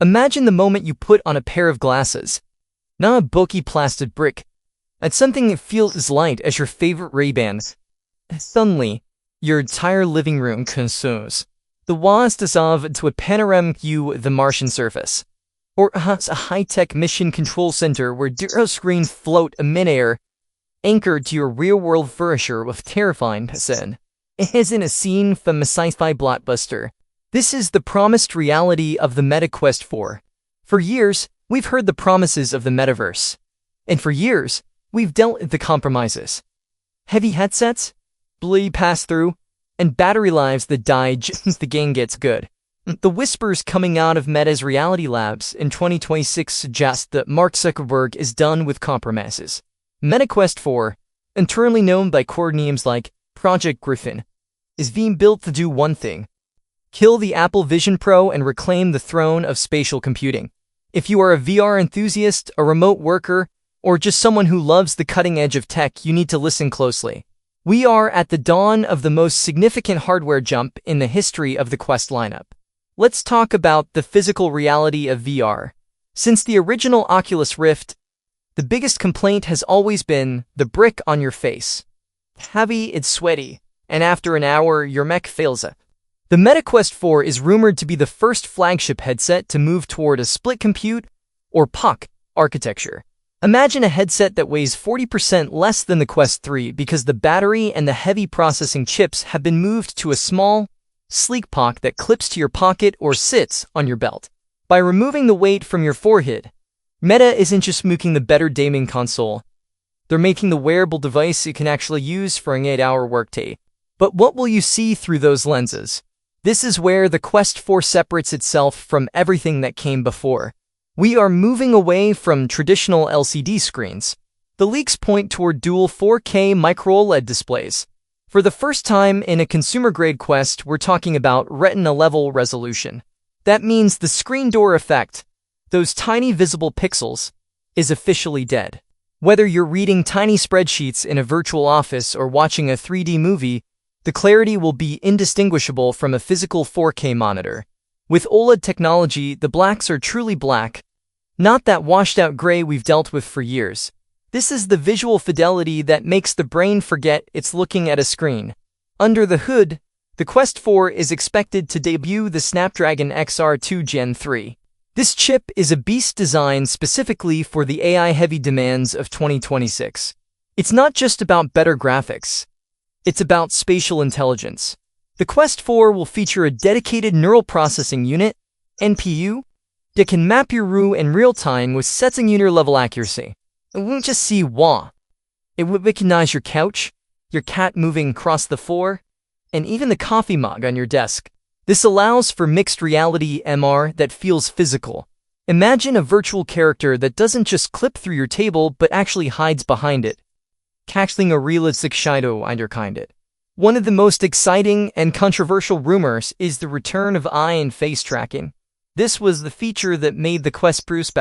Imagine the moment you put on a pair of glasses, not a bulky plastic brick, and something that feels as light as your favorite Ray-Bans. Suddenly, your entire living room consumes. The walls dissolve into a panoramic view of the Martian surface, or perhaps a high-tech mission control center where zero screens float in midair, anchored to your real-world furniture with terrifying precision. It isn't a scene from a sci-fi blockbuster. This is the promised reality of the Meta Quest 4. For years, we've heard the promises of the metaverse. And for years, we've dealt with the compromises. Heavy headsets, blurry pass-through, and battery lives that die just as the game gets good. The whispers coming out of Meta's Reality Labs in 2026 suggest that Mark Zuckerberg is done with compromises. Meta Quest 4, internally known by code names like Project Griffin, is being built to do one thing: kill the Apple Vision Pro and reclaim the throne of spatial computing. If you are a VR enthusiast, a remote worker, or just someone who loves the cutting edge of tech, you need to listen closely. We are at the dawn of the most significant hardware jump in the history of the Quest lineup. Let's talk about the physical reality of VR. Since the original Oculus Rift, the biggest complaint has always been the brick on your face. Heavy, it's sweaty, and after an hour, your mech fails it. The Meta Quest 4 is rumored to be the first flagship headset to move toward a split compute, or PoC, architecture. Imagine a headset that weighs 40% less than the Quest 3 because the battery and the heavy processing chips have been moved to a small, sleek PoC that clips to your pocket or sits on your belt. By removing the weight from your forehead, Meta isn't just making the better gaming console, they're making the wearable device you can actually use for an 8-hour workday. But what will you see through those lenses? This is where the Quest 4 separates itself from everything that came before. We are moving away from traditional LCD screens. The leaks point toward dual 4K Micro-OLED displays. For the first time in a consumer-grade Quest, we're talking about retina-level resolution. That means the screen door effect, those tiny visible pixels, is officially dead. Whether you're reading tiny spreadsheets in a virtual office or watching a 3D movie, the clarity will be indistinguishable from a physical 4K monitor. With OLED technology, the blacks are truly black, not that washed-out gray we've dealt with for years. This is the visual fidelity that makes the brain forget it's looking at a screen. Under the hood, the Quest 4 is expected to debut the Snapdragon XR3 Gen 3. This chip is a beast designed specifically for the AI-heavy demands of 2026. It's not just about better graphics. It's about spatial intelligence. The Quest 4 will feature a dedicated neural processing unit, NPU, that can map your room in real time with centimeter-level accuracy. It won't just see wah. It will recognize your couch, your cat moving across the floor, and even the coffee mug on your desk. This allows for mixed reality MR that feels physical. Imagine a virtual character that doesn't just clip through your table but actually hides behind it, casting a realistic shadow underneath it. One of the most exciting and controversial rumors is the return of eye and face tracking. This was the feature that made the Quest Pro special.